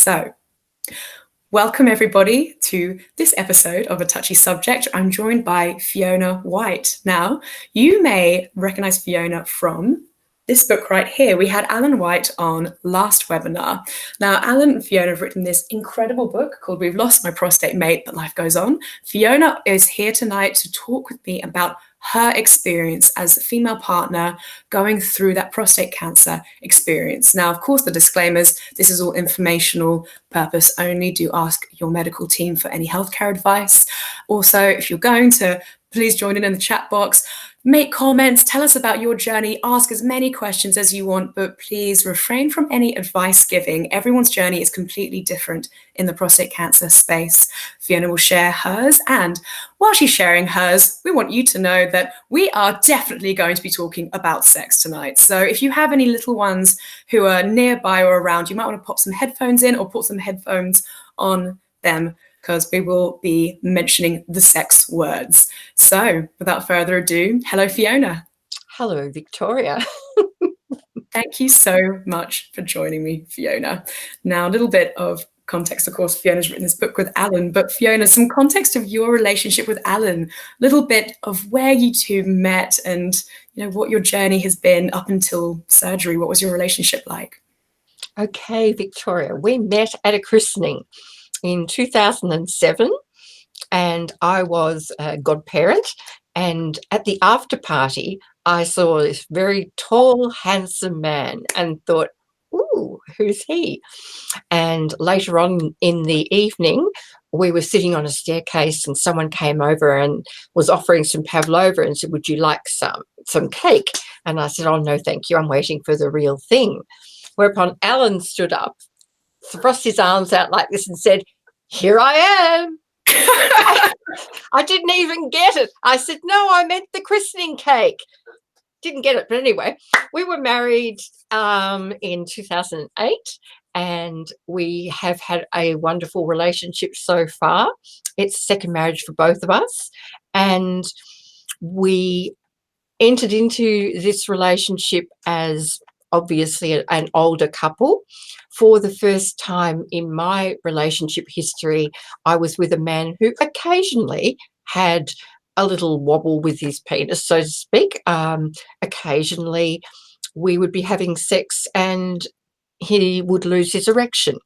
So, welcome everybody to this episode of A Touchy Subject. I'm joined by Fiona White. Now, you may recognize Fiona from this book right here. We had Alan White on last webinar. Now, Alan and Fiona have written this incredible book called We've Lost My Prostate Mate, But Life Goes On. Fiona is here tonight to talk with me about her experience as a female partner going through that prostate cancer experience. Now, of course, the disclaimers, this is all informational purpose only. Do ask your medical team for any healthcare advice. Also, if you're going to, please join in the chat box. Make comments, tell us about your journey, ask as many questions as you want, but please refrain from any advice giving. Everyone's journey is completely different in the prostate cancer space. Fiona will share hers, and while she's sharing hers, we want you to know that we are definitely going to be talking about sex tonight. So if you have any little ones who are nearby or around, you might want to pop some headphones in or put some headphones on them, because we will be mentioning the sex words. So without further ado, hello, Fiona. Hello, Victoria. Thank you so much for joining me, Fiona. Now, a little bit of context, of course, Fiona's written this book with Alan, but Fiona, some context of your relationship with Alan, a little bit of where you two met and, what your journey has been up until surgery. What was your relationship like? Okay, Victoria, we met at a christening in 2007, and I was a godparent, and at the after party I saw this very tall, handsome man and thought, ooh, who's he? And later on in the evening, we were sitting on a staircase and someone came over and was offering some pavlova and said, would you like some cake? And I said, oh, no, thank you, I'm waiting for the real thing. Whereupon Alan stood up, thrust his arms out like this and said, here I am. I didn't even get it. I said, no, I meant the christening cake. Didn't get it. But anyway, we were married in 2008 and we have had a wonderful relationship so far. It's a second marriage for both of us. And we entered into this relationship as obviously an older couple. For the first time in my relationship history, I was with a man who occasionally had a little wobble with his penis, so to speak. Occasionally we would be having sex and he would lose his erection.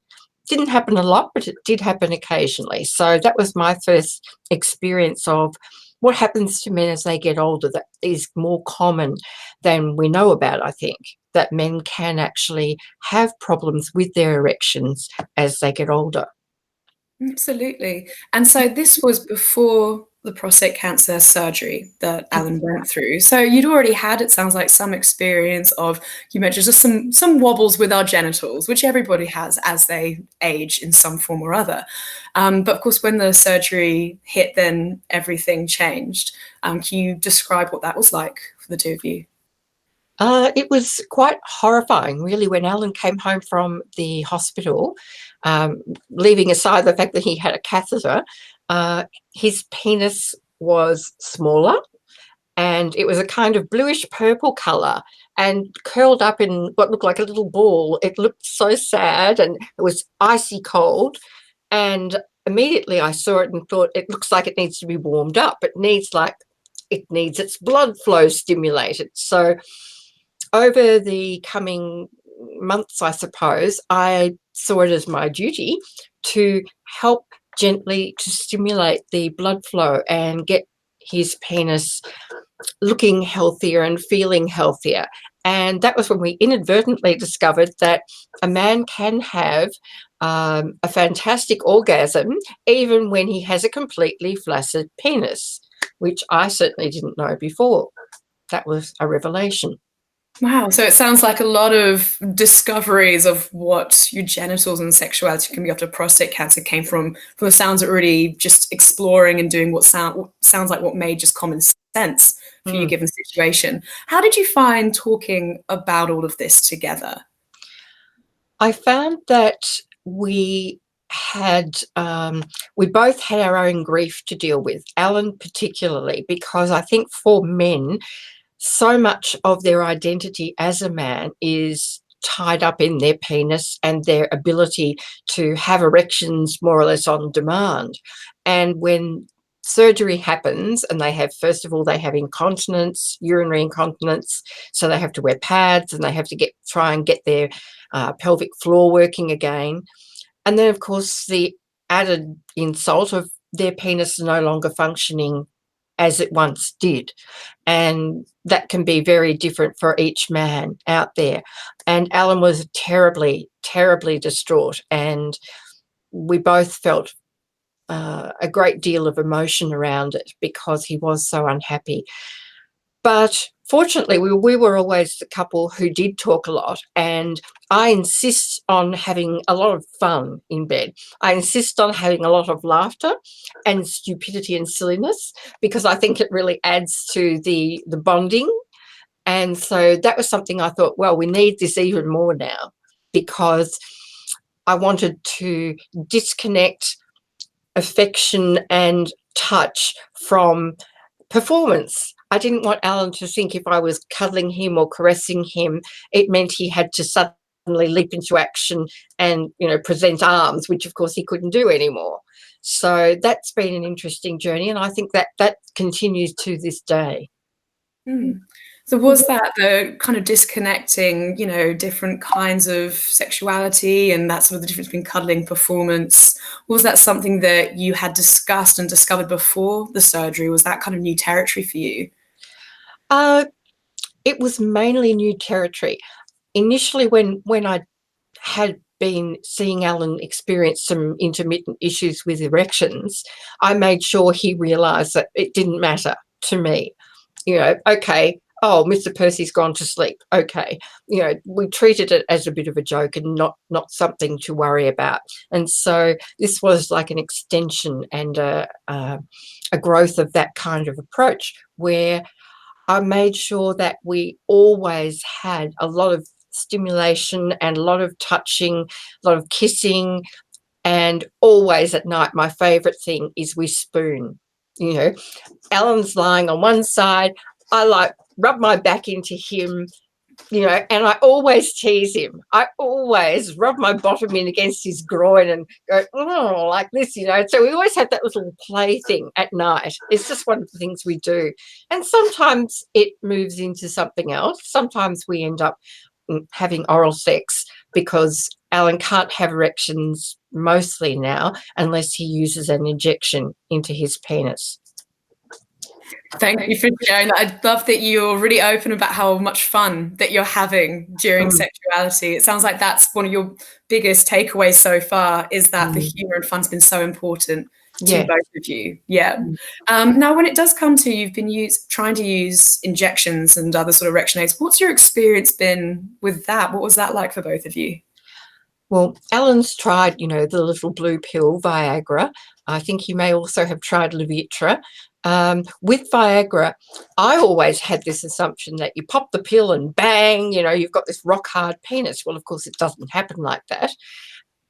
Didn't happen a lot, but it did happen occasionally. So that was my first experience of what happens to men as they get older. That is more common than we know about, I think, that men can actually have problems with their erections as they get older. Absolutely. And so this was before the prostate cancer surgery that Alan went through. So you'd already had, it sounds like, some experience of, you mentioned just some wobbles with our genitals, which everybody has as they age in some form or other. But of course, when the surgery hit, then everything changed. Can you describe what that was like for the two of you? It was quite horrifying, really, when Alan came home from the hospital, leaving aside the fact that he had a catheter. His penis was smaller and it was a kind of bluish purple colour and curled up in what looked like a little ball. It looked so sad and it was icy cold. And immediately I saw it and thought, it looks like it needs to be warmed up. It needs its blood flow stimulated. So over the coming months, I suppose, I saw it as my duty to help gently to stimulate the blood flow and get his penis looking healthier and feeling healthier. And that was when we inadvertently discovered that a man can have a fantastic orgasm even when he has a completely flaccid penis, which I certainly didn't know before. That was a revelation. Wow. So it sounds like a lot of discoveries of what your genitals and sexuality can be after prostate cancer came from the sounds of really just exploring and doing what sounds like what made just common sense for your given situation. How did you find talking about all of this together? I found that we both had our own grief to deal with, Alan particularly, because I think for men, so much of their identity as a man is tied up in their penis and their ability to have erections more or less on demand. And when surgery happens and they have, first of all, they have incontinence, urinary incontinence, so they have to wear pads and they have to try and get their pelvic floor working again. And then, of course, the added insult of their penis no longer functioning as it once did. And that can be very different for each man out there. And Alan was terribly, terribly distraught. And we both felt a great deal of emotion around it because he was so unhappy. But fortunately, we were always the couple who did talk a lot, and I insist on having a lot of fun in bed. I insist on having a lot of laughter and stupidity and silliness because I think it really adds to the bonding. And so that was something I thought, well, we need this even more now because I wanted to disconnect affection and touch from performance. I didn't want Alan to think if I was cuddling him or caressing him, it meant he had to suddenly leap into action and, present arms, which of course he couldn't do anymore. So that's been an interesting journey, and I think that continues to this day. So was that the kind of disconnecting, different kinds of sexuality and that sort of the difference between cuddling, performance? Was that something that you had discussed and discovered before the surgery? Was that kind of new territory for you? It was mainly new territory. Initially, when I had been seeing Alan experience some intermittent issues with erections, I made sure he realised that it didn't matter to me. Okay, oh, Mr. Percy's gone to sleep. Okay, we treated it as a bit of a joke and not something to worry about. And so this was like an extension and a growth of that kind of approach where I made sure that we always had a lot of stimulation and a lot of touching, a lot of kissing, and always at night, my favourite thing is we spoon. Alan's lying on one side, I rub my back into him, and I always tease him. I always rub my bottom in against his groin and go, oh, like this, So we always have that little play thing at night. It's just one of the things we do. And sometimes it moves into something else. Sometimes we end up having oral sex because Alan can't have erections mostly now unless he uses an injection into his penis. Thank you for sharing that. I love that you're really open about how much fun that you're having during sexuality. It sounds like that's one of your biggest takeaways so far, is that the humour and fun's been so important to both of you. Yeah. Now, when it does come to you've been trying to use injections and other sort of erection aids, what's your experience been with that? What was that like for both of you? Well, Alan's tried, the little blue pill, Viagra. I think he may also have tried Levitra. With Viagra, I always had this assumption that you pop the pill and bang, you've got this rock hard penis. Well, of course, it doesn't happen like that.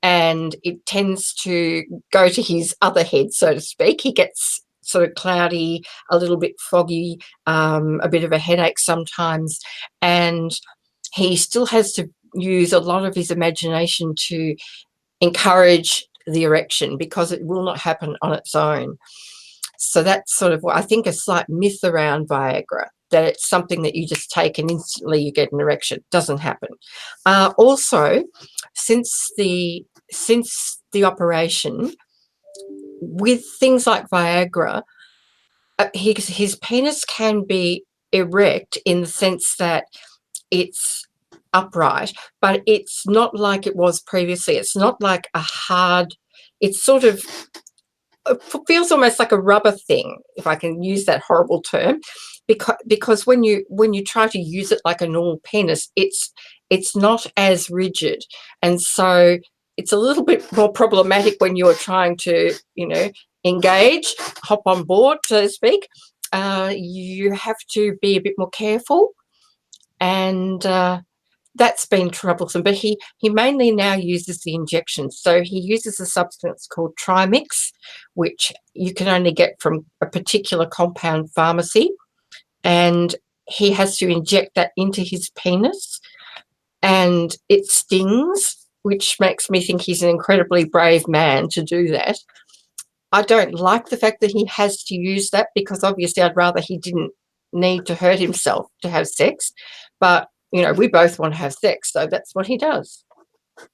And it tends to go to his other head, so to speak. He gets sort of cloudy, a little bit foggy, a bit of a headache sometimes. And he still has to use a lot of his imagination to encourage the erection because it will not happen on its own. So that's sort of, I think, a slight myth around Viagra, that it's something that you just take and instantly you get an erection. It doesn't happen. Also, since the operation, with things like Viagra, his penis can be erect in the sense that it's upright, but it's not like it was previously. It's not like a hard, it's sort of, it feels almost like a rubber thing, if I can use that horrible term, because when you try to use it like a normal penis, it's not as rigid, and so it's a little bit more problematic when you're trying to engage, hop on board, so to speak. You have to be a bit more careful, and that's been troublesome. But he mainly now uses the injections. So he uses a substance called Trimix, which you can only get from a particular compound pharmacy, and he has to inject that into his penis. and it stings, which makes me think he's an incredibly brave man to do that. I don't like the fact that he has to use that, because obviously I'd rather he didn't need to hurt himself to have sex. But, you know, we both want to have sex, so that's what he does.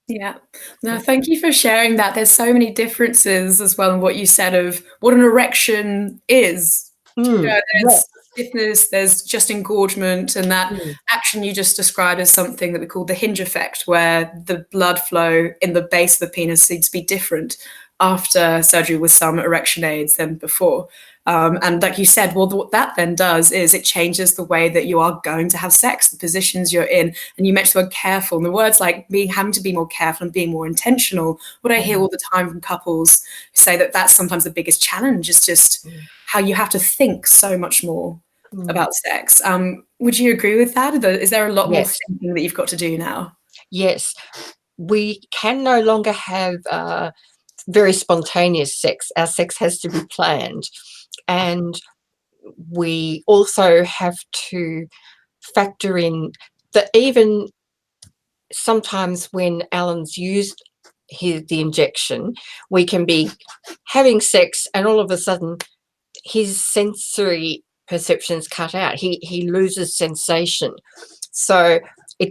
Yeah. No, thank you for sharing that. There's so many differences as well in what you said of what an erection is. Yeah. There's stiffness, there's just engorgement, and that Mm. action you just described as something that we call the hinge effect, where the blood flow in the base of the penis seems to be different after surgery with some erection aids than before. And like you said, well, what that then does is it changes the way that you are going to have sex, the positions you're in. And you mentioned the word careful, and the words like having to be more careful and being more intentional. What I hear all the time from couples say that that's sometimes the biggest challenge, is just how you have to think so much more about sex. Would you agree with that? Is there a lot more Yes. thinking that you've got to do now? Yes. We can no longer have very spontaneous sex. Our sex has to be planned. And we also have to factor in that even sometimes when Alan's used the injection, we can be having sex and all of a sudden his sensory perceptions cut out. He loses sensation. So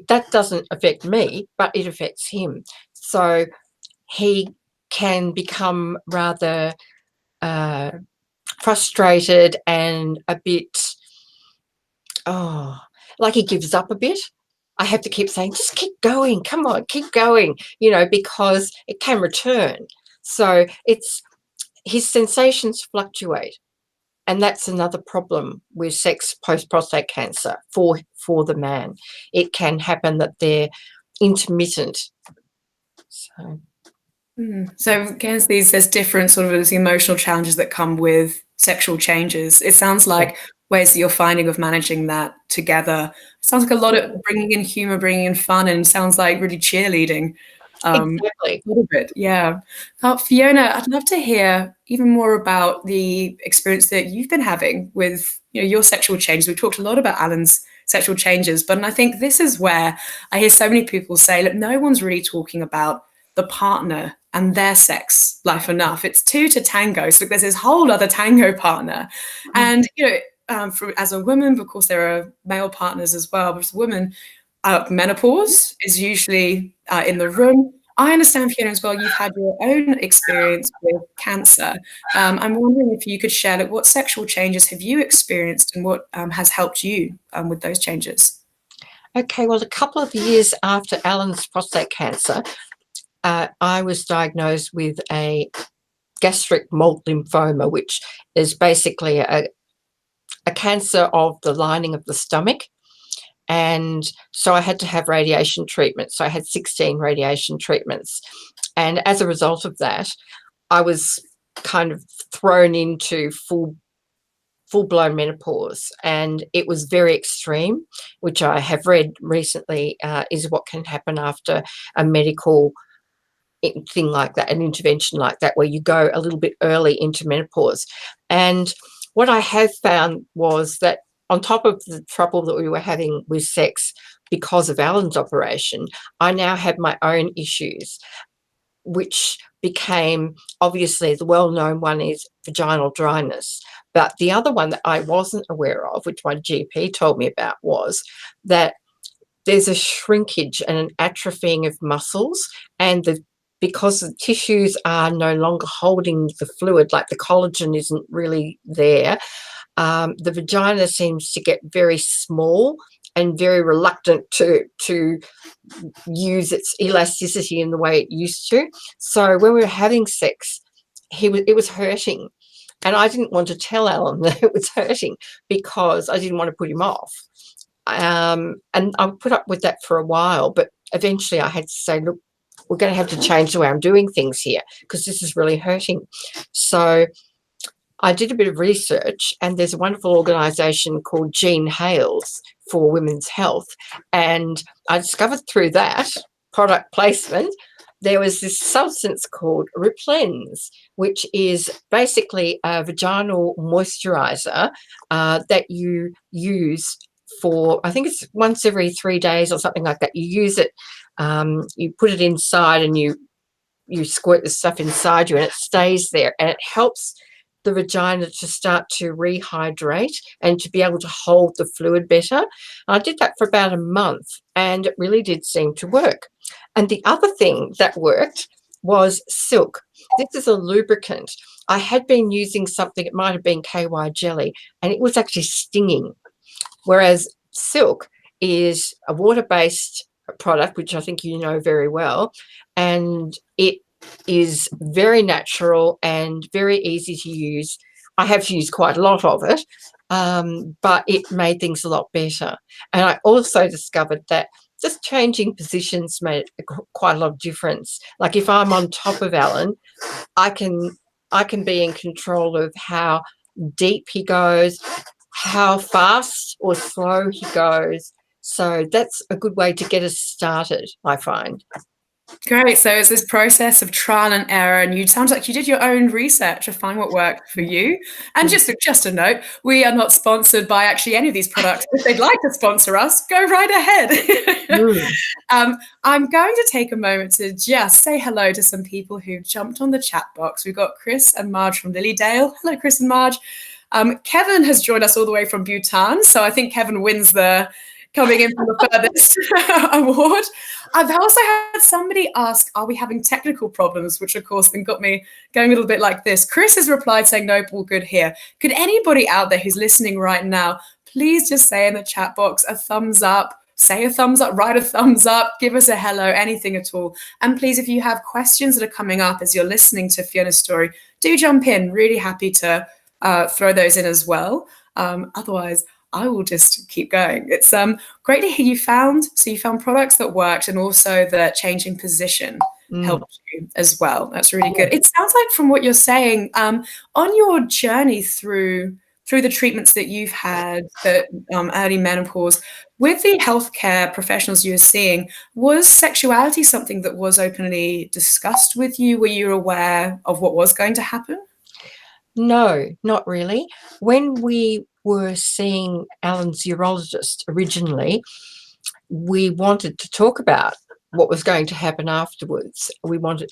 that doesn't affect me, but it affects him. So he can become rather frustrated and a bit, like he gives up a bit. I have to keep saying, just keep going, come on, keep going, you know, because it can return. So his sensations fluctuate. And that's another problem with sex post-prostate cancer for the man. It can happen that they're intermittent. So again, there's different sort of these emotional challenges that come with sexual changes. It sounds like ways that you're finding of managing that together. It sounds like a lot of bringing in humor, bringing in fun, and sounds like really cheerleading. Exactly. A little bit, yeah. Fiona, I'd love to hear even more about the experience that you've been having with your sexual changes. We've talked a lot about Alan's sexual changes, but I think this is where I hear so many people say, look, no one's really talking about the partner and their sex life enough. It's two to tango. So there's this whole other tango partner. And, as a woman, of course, there are male partners as well, but as a woman, menopause is usually in the room. I understand, Fiona, as well, you've had your own experience with cancer. I'm wondering if you could share, like, what sexual changes have you experienced and what has helped you with those changes? Okay, well, a couple of years after Alan's prostate cancer, I was diagnosed with a gastric malt lymphoma, which is basically a cancer of the lining of the stomach. And so I had to have radiation treatment. So I had 16 radiation treatments. And as a result of that, I was kind of thrown into full-blown menopause, and it was very extreme, which I have read recently is what can happen after a medical thing like that, an intervention like that, where you go a little bit early into menopause. And what I have found was that on top of the trouble that we were having with sex because of Alan's operation, I now had my own issues, which became, obviously, the well-known one is vaginal dryness. But the other one that I wasn't aware of, which my GP told me about, was that there's a shrinkage and an atrophying of muscles, and because the tissues are no longer holding the fluid, like the collagen isn't really there, the vagina seems to get very small and very reluctant to use its elasticity in the way it used to. So when we were having sex, it was hurting. And I didn't want to tell Alan that it was hurting because I didn't want to put him off. And I put up with that for a while, but eventually I had to say, look, we're going to have to change the way I'm doing things here because this is really hurting. So I did a bit of research, and there's a wonderful organisation called Jean Hales for women's health. And I discovered through that product placement, there was this substance called Replens, which is basically a vaginal moisturiser that you use for, I think it's once every 3 days or something like that. You use it, you put it inside and you squirt the stuff inside you and it stays there, and it helps the vagina to start to rehydrate and to be able to hold the fluid better. I did that for about a month and it really did seem to work. And the other thing that worked was silk. This is a lubricant. I had been using something, it might have been KY jelly, and it was actually stinging. Whereas silk is a water-based product, which I think you know very well, and it is very natural and very easy to use. I have to use quite a lot of it, but it made things a lot better. And I also discovered that just changing positions made quite a lot of difference. Like if I'm on top of Alan, I can be in control of how deep he goes, how fast or slow he goes. So that's a good way to get us started, I find. Great. So it's this process of trial and error, and you sounds like you did your own research to find what worked for you. And just a note, we are not sponsored by actually any of these products. If they'd like to sponsor us, go right ahead. I'm going to take a moment to just say hello to some people who jumped on the chat box. We've got Chris and Marge from Lilydale. Hello, Chris and Marge. Kevin has joined us all the way from Bhutan, so I think Kevin wins the coming in from the furthest award. I've also had somebody ask, are we having technical problems? Which, of course, then got me going a little bit like this. Chris has replied saying, nope, all good here. Could anybody out there who's listening right now, please just say in the chat box a thumbs up, say a thumbs up, write a thumbs up, give us a hello, anything at all. And please, if you have questions that are coming up as you're listening to Fiona's story, do jump in. Really happy to throw those in as well. Otherwise, I will just keep going. It's great to hear you found products that worked, and also that changing position helped you as well. That's really good. It sounds like from what you're saying, on your journey through the treatments that you've had, the early menopause, with the healthcare professionals you were seeing, was sexuality something that was openly discussed with you? Were you aware of what was going to happen? No, not really. When we were seeing Alan's urologist originally, we wanted to talk about what was going to happen afterwards.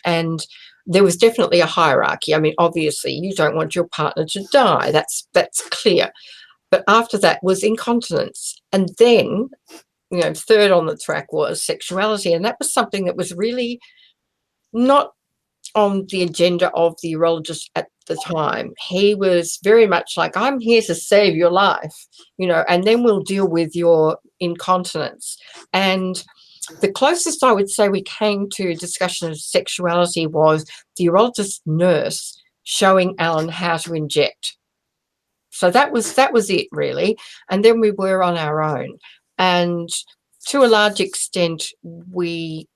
And there was definitely a hierarchy. I mean, obviously, you don't want your partner to die. That's clear. But after that was incontinence. And then, third on the track was sexuality. And that was something that was really not on the agenda of the urologist at the time. He was very much like, I'm here to save your life, and then we'll deal with your incontinence. And the closest I would say we came to a discussion of sexuality was the urologist nurse showing Alan how to inject. So that was it, really. And then we were on our own. And to a large extent, we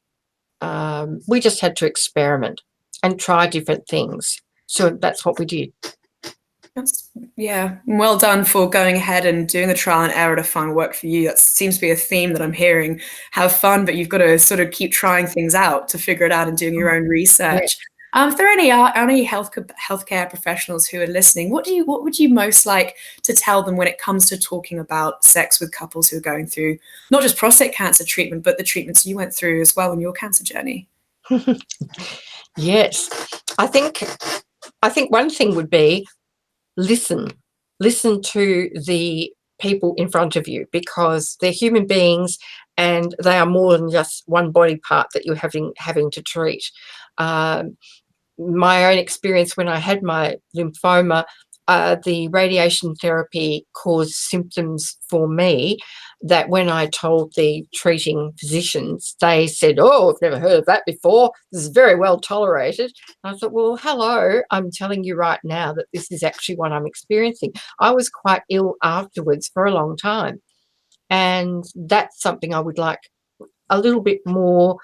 just had to experiment and try different things. So that's what we did. Well done for going ahead and doing the trial and error to find work for you. That seems to be a theme that I'm hearing. Have fun, but you've got to sort of keep trying things out to figure it out and doing your own research. Yeah. If there are any healthcare professionals who are listening, what would you most like to tell them when it comes to talking about sex with couples who are going through not just prostate cancer treatment, but the treatments you went through as well in your cancer journey? Yes, I think one thing would be listen to the people in front of you, because they're human beings and they are more than just one body part that you're having to treat. My own experience when I had my lymphoma, the radiation therapy caused symptoms for me that when I told the treating physicians, they said, oh, I've never heard of that before. This is very well tolerated. And I thought, well, hello, I'm telling you right now that this is actually what I'm experiencing. I was quite ill afterwards for a long time. And that's something I would like a little bit more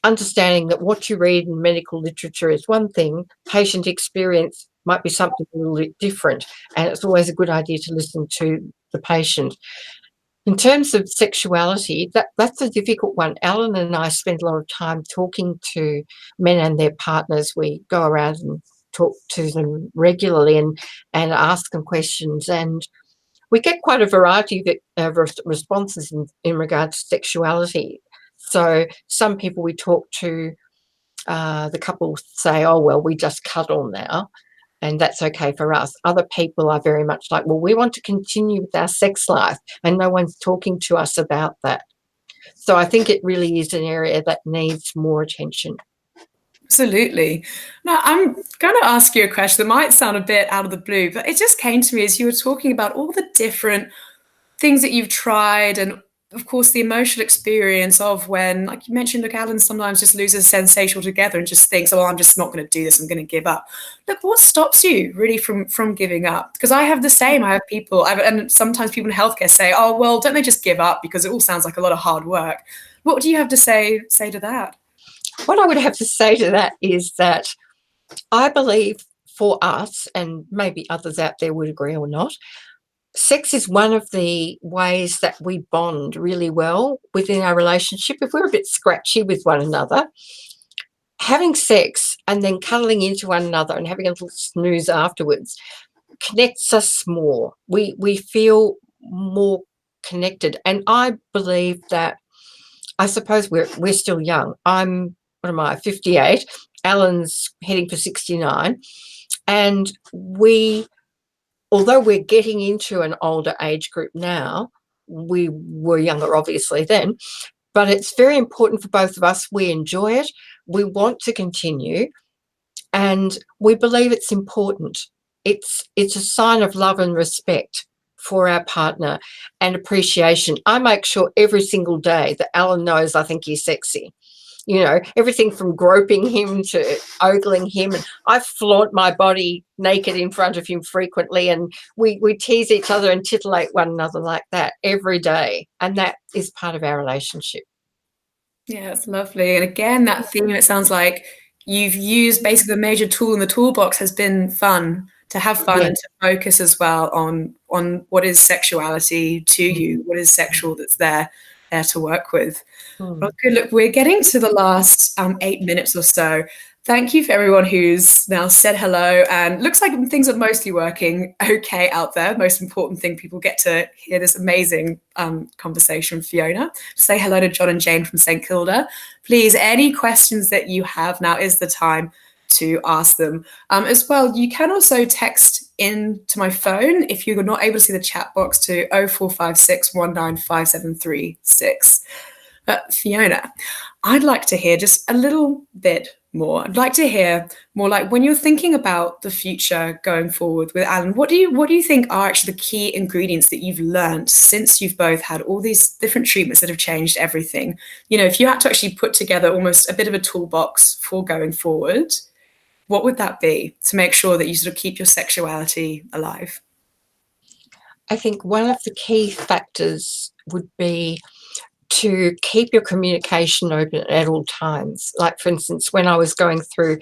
understanding, that what you read in medical literature is one thing, patient experience might be something a little bit different. And it's always a good idea to listen to the patient. In terms of sexuality, that's a difficult one. Alan and I spend a lot of time talking to men and their partners. We go around and talk to them regularly and ask them questions. And we get quite a variety of responses in regards to sexuality. So some people we talk to, the couple say, oh, well, we just cuddle now, and that's okay for us. Other people are very much like, well, we want to continue with our sex life, and no one's talking to us about that. So I think it really is an area that needs more attention. Absolutely. Now, I'm going to ask you a question that might sound a bit out of the blue, but it just came to me as you were talking about all the different things that you've tried, and of course the emotional experience of when, like you mentioned, look, Alan sometimes just loses sensation altogether and just thinks, oh, I'm just not going to do this, I'm going to give up. Look, what stops you really from giving up? Because I have the same. I have people, and sometimes people in healthcare say, oh, well, don't they just give up, because it all sounds like a lot of hard work. What do you have to say to that? What I would have to say to that is that I believe for us, and maybe others out there would agree or not, sex is one of the ways that we bond really well within our relationship. If we're a bit scratchy with one another, having sex and then cuddling into one another and having a little snooze afterwards connects us more. We feel more connected. And I believe that, I suppose we're still young. I'm, what am I, 58. Alan's heading for 69. And although we're getting into an older age group now, we were younger obviously then, but it's very important for both of us. We enjoy it. We want to continue, and we believe it's important. It's a sign of love and respect for our partner and appreciation. I make sure every single day that Alan knows I think he's sexy. You know, everything from groping him to ogling him. And I flaunt my body naked in front of him frequently, and we tease each other and titillate one another like that every day. And that is part of our relationship. Yeah, it's lovely. And again, that theme, it sounds like you've used basically the major tool in the toolbox has been fun, to have fun Yeah. and to focus as well on what is sexuality to you, what is sexual that's there to work with. Well, good. Look, we're getting to the last 8 minutes or so. Thank you for everyone who's now said hello, and looks like things are mostly working okay out there. Most important thing, people get to hear this amazing conversation with Fiona. Say hello to John and Jane from St Kilda. Please, any questions that you have, now is the time to ask them. As well, you can also text in to my phone if you're not able to see the chat box to 0456 195 Fiona, I'd like to hear just a little bit more. I'd like to hear more, like, when you're thinking about the future going forward with Alan, what do you think are actually the key ingredients that you've learned since you've both had all these different treatments that have changed everything? You know, if you had to actually put together almost a bit of a toolbox for going forward, what would that be to make sure that you sort of keep your sexuality alive? I think one of the key factors would be to keep your communication open at all times. Like, for instance, when I was going through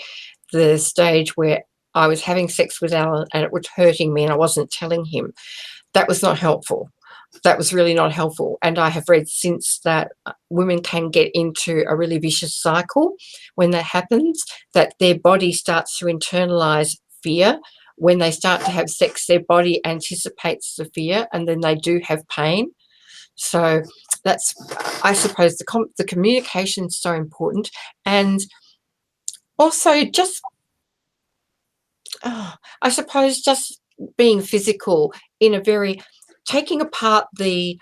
the stage where I was having sex with Alan and it was hurting me and I wasn't telling him, that was not helpful. That was really not helpful. And I have read since that women can get into a really vicious cycle when that happens, that their body starts to internalize fear. When they start to have sex, their body anticipates the fear and then they do have pain. So that's, I suppose, the communication is so important. And also just, I suppose, just being physical in a very, taking apart the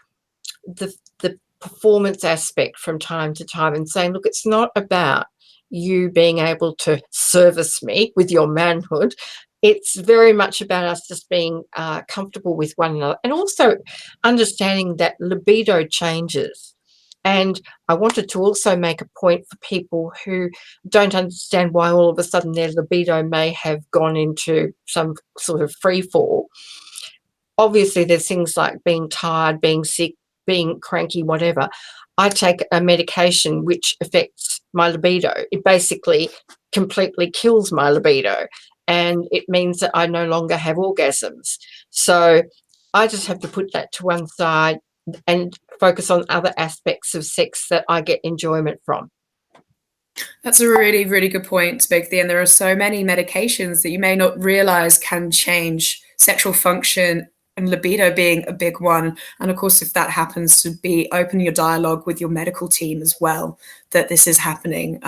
performance aspect from time to time and saying, look, it's not about you being able to service me with your manhood. It's very much about us just being comfortable with one another, and also understanding that libido changes. And I wanted to also make a point for people who don't understand why all of a sudden their libido may have gone into some sort of free fall. Obviously, there's things like being tired, being sick, being cranky, whatever. I take a medication which affects my libido. It basically completely kills my libido, and it means that I no longer have orgasms. So I just have to put that to one side and focus on other aspects of sex that I get enjoyment from. That's a really, really good point to make at the end. There are so many medications that you may not realize can change sexual function and libido being a big one. And of course, if that happens, to be open your dialogue with your medical team as well, that this is happening.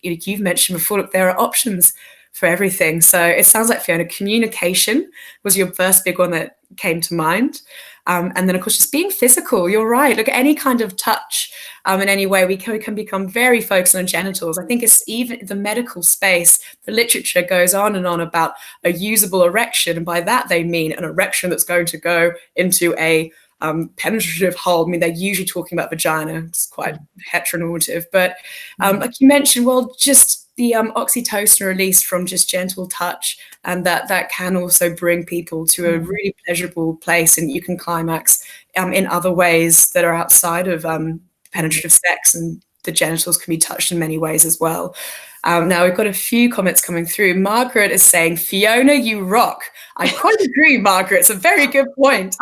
You've mentioned before, look, there are options for everything. So it sounds like, Fiona, communication was your first big one that came to mind. And then, of course, just being physical. You're right. Look, any kind of touch in any way, we can become very focused on genitals. I think it's even the medical space, the literature goes on and on about a usable erection. And by that, they mean an erection that's going to go into a penetrative hole. I mean, they're usually talking about vagina. It's quite heteronormative. But like you mentioned, well, just the oxytocin released from just gentle touch, and that can also bring people to a really pleasurable place, and you can climax in other ways that are outside of penetrative sex, and the genitals can be touched in many ways as well. Now we've got a few comments coming through. Margaret is saying, Fiona, you rock. I quite agree, Margaret. It's a very good point.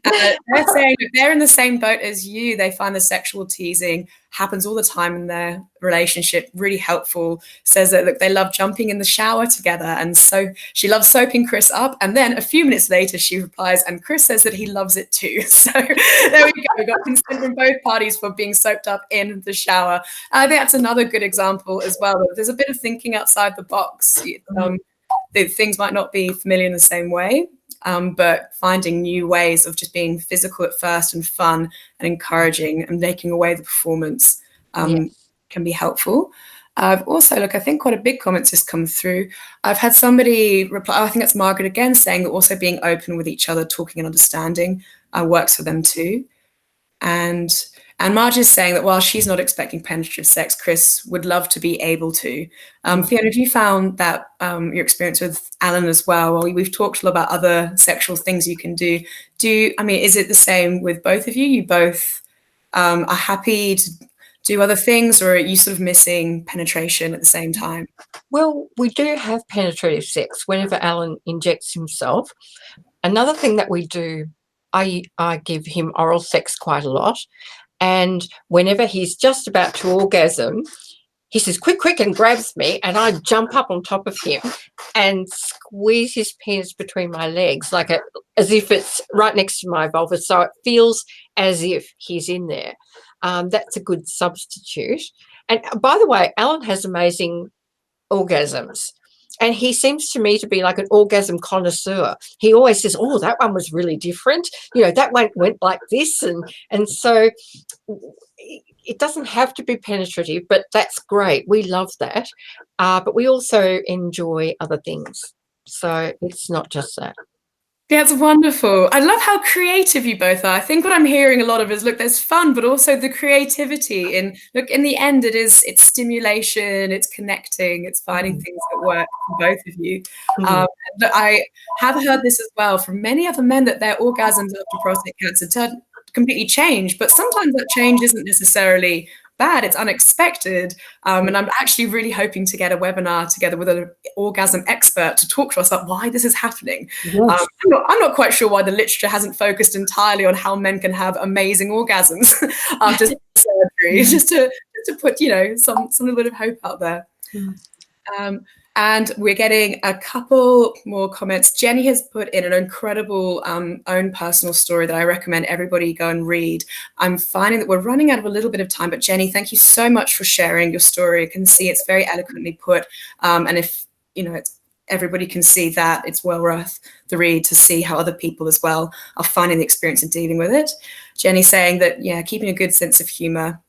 They're saying if they're in the same boat as you, they find the sexual teasing happens all the time in their relationship, really helpful. Says that, look, they love jumping in the shower together. And so she loves soaping Chris up. And then a few minutes later, she replies, and Chris says that he loves it too. So there we go. We've got consent from both parties for being soaped up in the shower. I think that's another good example as well. There's a bit of thinking outside the box. Things might not be familiar in the same way, but finding new ways of just being physical at first and fun and encouraging and making away the performance can be helpful. I've also, look, I think quite a big comment's just come through. I've had somebody reply, I think that's Margaret again, saying that also being open with each other, talking and understanding works for them too. And Marge is saying that while she's not expecting penetrative sex, Chris would love to be able to. Fiona, have you found that your experience with Alan as well? Well, we've talked a lot about other sexual things you can do. Is it the same with both of you? You both are happy to do other things, or are you sort of missing penetration at the same time? Well, we do have penetrative sex whenever Alan injects himself. Another thing that we do, I give him oral sex quite a lot. And whenever he's just about to orgasm, he says, quick, quick, and grabs me, and I jump up on top of him and squeeze his penis between my legs, as if it's right next to my vulva. So it feels as if he's in there. That's a good substitute. And by the way, Alan has amazing orgasms. And he seems to me to be like an orgasm connoisseur. He always says, oh, that one was really different. That one went like this. And so it doesn't have to be penetrative, but that's great. We love that. But we also enjoy other things. So it's not just that. Yeah, it's wonderful. I love how creative you both are. I think what I'm hearing a lot of is, look, there's fun, but also the creativity. And look, in the end, it's stimulation, it's connecting, it's finding things that work for both of you. But I have heard this as well from many other men, that their orgasms after prostate cancer completely change. But sometimes that change isn't necessarily bad, it's unexpected. And I'm actually really hoping to get a webinar together with an orgasm expert to talk to us about why this is happening. Yes. I'm not quite sure why the literature hasn't focused entirely on how men can have amazing orgasms after surgery, just to put some little bit of hope out there. And we're getting a couple more comments. Jenny has put in an incredible own personal story that I recommend everybody go and read. I'm finding that we're running out of a little bit of time, but Jenny, thank you so much for sharing your story. I can see it's very eloquently put. And if everybody can see that, it's well worth the read to see how other people as well are finding the experience and dealing with it. Jenny saying that, keeping a good sense of humor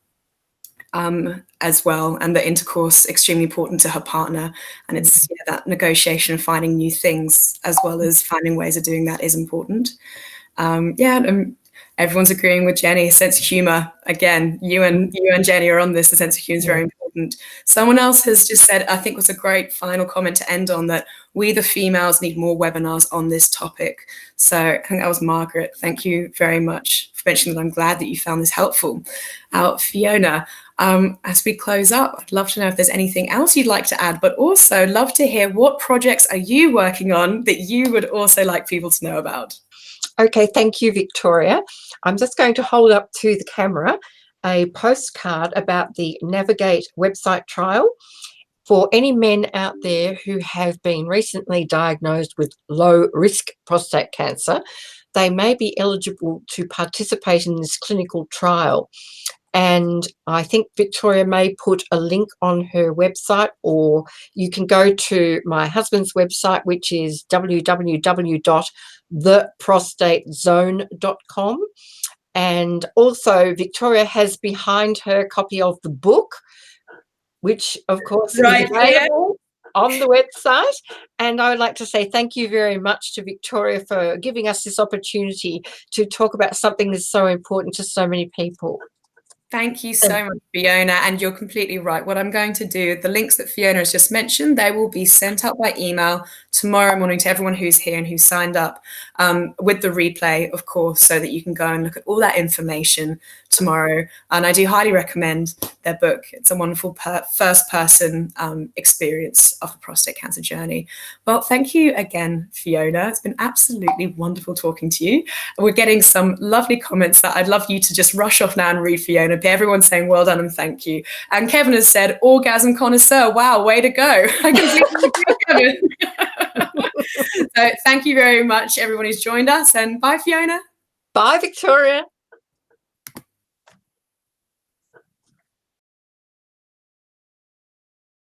as well, and the intercourse extremely important to her partner, and it's that negotiation of finding new things as well as finding ways of doing that is important. Everyone's agreeing with Jenny. Sense of humor, again, you and Jenny are on this. The sense of humor is very important. Someone else has just said, I think was a great final comment to end on, that we the females need more webinars on this topic. So I think that was Margaret. Thank you very much for mentioning that. I'm glad that you found this helpful. Fiona, as we close up, I'd love to know if there's anything else you'd like to add, but also love to hear what projects are you working on that you would also like people to know about. Okay, thank you, Victoria. I'm just going to hold up to the camera a postcard about the Navigate website trial for any men out there who have been recently diagnosed with low-risk prostate cancer. they may be eligible to participate in this clinical trial. And I think Victoria may put a link on her website, or you can go to my husband's website, which is www.theprostatezone.com. And also Victoria has behind her a copy of the book, which of course is available on the website. And I would like to say thank you very much to Victoria for giving us this opportunity to talk about something that's so important to so many people. Thank you so much, Fiona, and you're completely right. What I'm going to do, the links that Fiona has just mentioned, they will be sent out by email tomorrow morning to everyone who's here and who's signed up, with the replay, of course, so that you can go and look at all that information tomorrow. And I do highly recommend their book. It's a wonderful first-person experience of the prostate cancer journey. Well, thank you again, Fiona. It's been absolutely wonderful talking to you. We're getting some lovely comments that I'd love you to just rush off now and read, Fiona. Everyone's saying well done and thank you. And Kevin has said, orgasm connoisseur. Wow, way to go. I completely agree, Kevin. So thank you very much, everyone who's joined us. And bye, Fiona. Bye, Victoria.